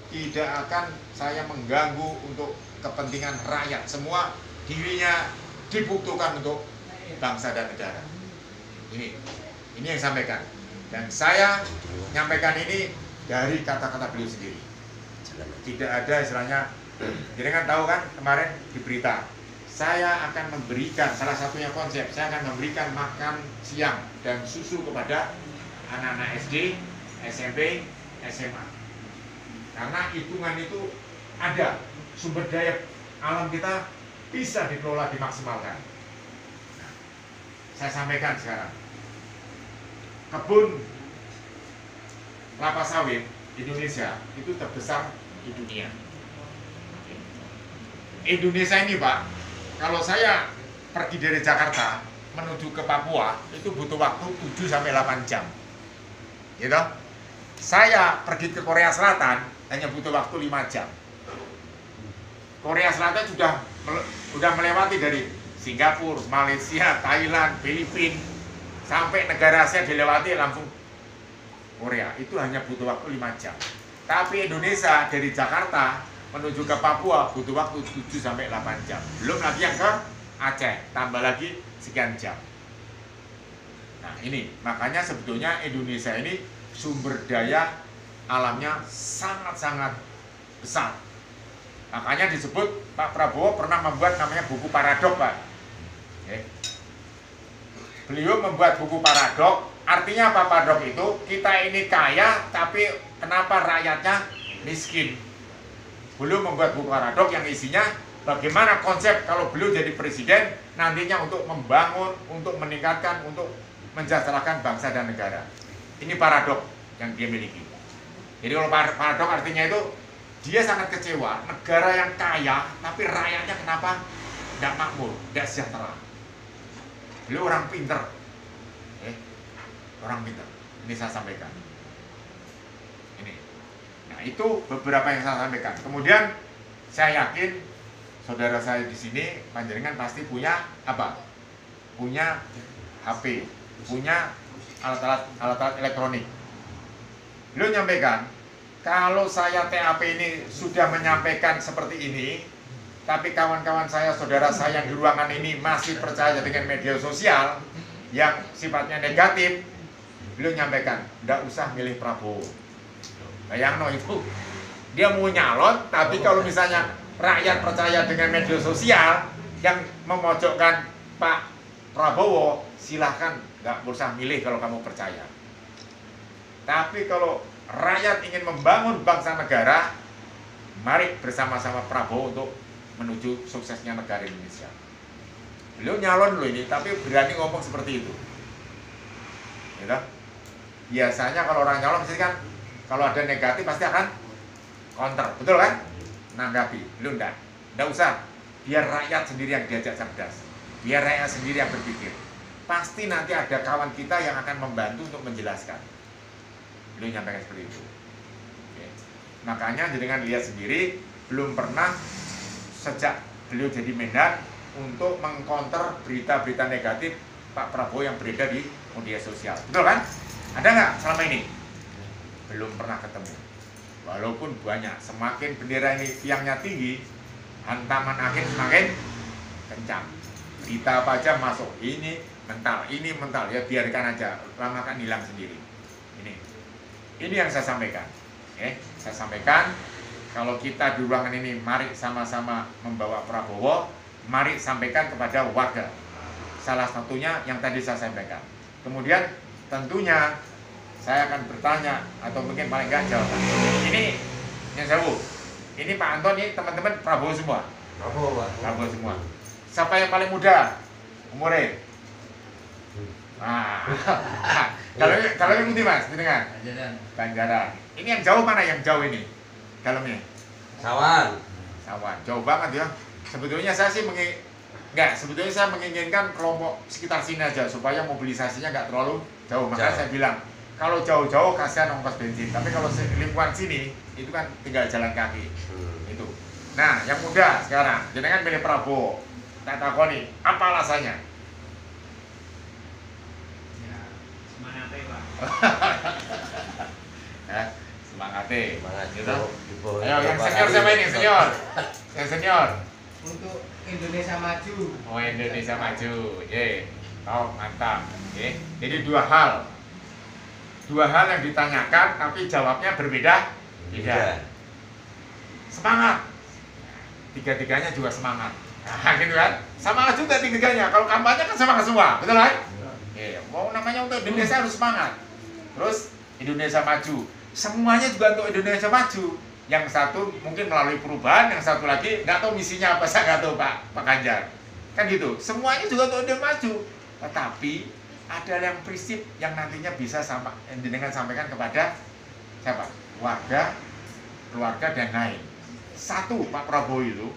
tidak akan saya mengganggu untuk kepentingan rakyat. Semua dirinya dibutuhkan untuk bangsa dan negara. Ini yang sampaikan. Dan saya menyampaikan ini dari kata-kata beliau sendiri. Tidak ada istilahnya, jadi kan tahu kan kemarin di berita, saya akan memberikan, salah satunya konsep, saya akan memberikan makan siang dan susu kepada anak-anak SD, SMP, SMA. Karena hitungan itu ada, sumber daya alam kita bisa dikelola, dimaksimalkan. Nah, saya sampaikan sekarang, kebun kelapa sawit Indonesia itu terbesar di dunia. Indonesia ini Pak, kalau saya pergi dari Jakarta menuju ke Papua itu butuh waktu 7-8 jam. Gitu? Saya pergi ke Korea Selatan hanya butuh waktu 5 jam. Korea Selatan sudah melewati dari Singapura, Malaysia, Thailand, Filipina, sampai negara Asia dilewati langsung Korea. Itu hanya butuh waktu 5 jam. Tapi Indonesia dari Jakarta menuju ke Papua butuh waktu 7-8 jam. Belum lagi yang ke Aceh, tambah lagi sekian jam. Nah ini, makanya sebetulnya Indonesia ini sumber daya alamnya sangat-sangat besar. Makanya disebut Pak Prabowo pernah membuat namanya buku paradok, Pak. Beliau membuat buku paradok, artinya apa paradok itu? Kita ini kaya, tapi kenapa rakyatnya miskin? Beliau membuat buku paradok yang isinya bagaimana konsep kalau beliau jadi presiden nantinya untuk membangun, untuk meningkatkan, untuk mensejahterakan bangsa dan negara. Ini paradok yang dia miliki. Jadi kalau paradok artinya itu dia sangat kecewa, negara yang kaya tapi rakyatnya kenapa tidak makmur, tidak sejahtera. Beliau orang pinter, orang pinter. Ini saya sampaikan. Ini. Nah itu beberapa yang saya sampaikan. Kemudian saya yakin saudara saya di sini, panjenengan pasti punya apa? Punya HP, punya alat-alat elektronik. Beliau nyampaikan, kalau saya TAP ini sudah menyampaikan seperti ini, tapi kawan-kawan saya, saudara saya yang di ruangan ini masih percaya dengan media sosial yang sifatnya negatif, beliau nyampaikan, tidak usah milih Prabowo. Bayangno itu, dia mau nyalon, tapi kalau misalnya rakyat percaya dengan media sosial yang memojokkan Pak Prabowo, silahkan nggak usah milih kalau kamu percaya. Tapi kalau rakyat ingin membangun bangsa negara, mari bersama-sama Prabowo untuk menuju suksesnya negara Indonesia. Beliau nyalon loh ini, tapi berani ngomong seperti itu. Ya, biasanya kalau orang nyalon pasti kan kalau ada negatif pasti akan counter, betul kan? Nanggapi. Beliau enggak usah. Biar rakyat sendiri yang diajak cerdas. Biar rakyat sendiri yang berpikir. Pasti nanti ada kawan kita yang akan membantu untuk menjelaskan. Beliau nyampaikan seperti itu. Oke. Makanya dengan lihat sendiri belum pernah sejak beliau jadi Mendan untuk mengcounter berita-berita negatif Pak Prabowo yang beredar di media sosial. Betul kan? Ada nggak selama ini? Belum pernah ketemu. Walaupun banyak, semakin bendera ini tiangnya tinggi, hantaman angin semakin kencang. Berita apa aja masuk, ini mental, ya biarkan aja, lama akan hilang sendiri. Ini yang saya sampaikan. Saya sampaikan, kalau kita di ruangan ini, mari sama-sama membawa Prabowo, mari sampaikan kepada warga. Salah satunya yang tadi saya sampaikan. Kemudian tentunya saya akan bertanya atau mungkin paling nggak jawaban. Ini yang sewu. Ini Pak Anton, ini teman-teman Prabowo semua. Prabowo semua. Siapa yang paling muda umurnya? Nah, kalau yang putih Mas, dengan Banjaran. Ini yang jauh mana? Yang jauh ini dalamnya? Sawan. Jauh banget ya. Sebetulnya saya sih sebetulnya saya menginginkan kelompok sekitar sini aja supaya mobilisasinya nggak terlalu jauh. Makanya saya bilang kalau jauh-jauh kasihan ongkos bensin. Tapi kalau lingkungan sini itu kan tinggal jalan kaki. Itu. Nah, yang muda sekarang, jenengan milih Prabowo. Tak takoni, apa alasannya? Semangatnya Pak. Semangate. Semangat Gitu. gitu. Ayo yang senior siapa ini? Senior. Yang senior. Untuk Indonesia maju. Oh, Indonesia maju. Ye. Oh, mantap. Oke. Jadi dua hal. Dua hal yang ditanyakan tapi jawabnya berbeda. Beda. Semangat. Tiga-tiganya juga semangat. Nah, gitu kan? Semangat juga tiga-tiganya. Kalau kampanye kan semangat semua, betul kan? Iya, mau namanya untuk Indonesia harus semangat. Terus Indonesia maju. Semuanya juga untuk Indonesia maju. Yang satu mungkin melalui perubahan, yang satu lagi nggak tahu misinya apa, saya nggak tahu Pak Ganjar. Kan gitu. Semuanya juga untuk Indonesia maju. Tetapi ada yang prinsip yang nantinya bisa dengan sampaikan kepada siapa? Warga, keluarga dan lain. Satu, Pak Prabowo itu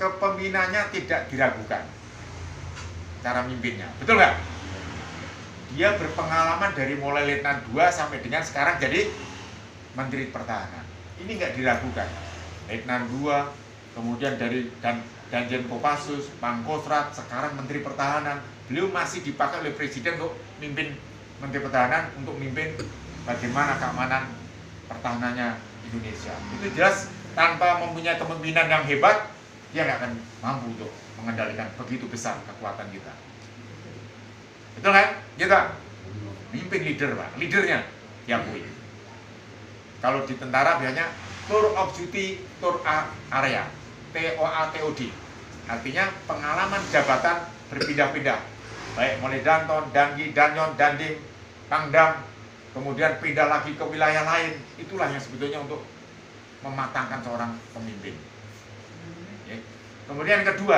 kepemimpinannya tidak diragukan. Cara mimpinnya, betul nggak? Dia berpengalaman dari mulai Letnan 2 sampai dengan sekarang jadi Menteri Pertahanan. Ini nggak diragukan. Letnan 2, kemudian dari Danjen Kopassus, Pangkostrat, sekarang Menteri Pertahanan. Beliau masih dipakai oleh Presiden untuk mimpin Menteri Pertahanan, untuk mimpin bagaimana keamanan pertahanannya Indonesia. Itu jelas tanpa mempunyai kepemimpinan yang hebat, dia nggak akan mampu untuk mengendalikan begitu besar kekuatan kita. Betul kan? Kita mimpin leader, Pak. Leadernya diakui. Kalau di tentara biasanya tour of duty, tour area, TOATOD. Artinya pengalaman jabatan berpindah-pindah. Baik mulai Danton, Dangi, Danyon, Dandim, Pangdam, kemudian pindah lagi ke wilayah lain. Itulah yang sebetulnya untuk mematangkan seorang pemimpin. Kemudian yang kedua,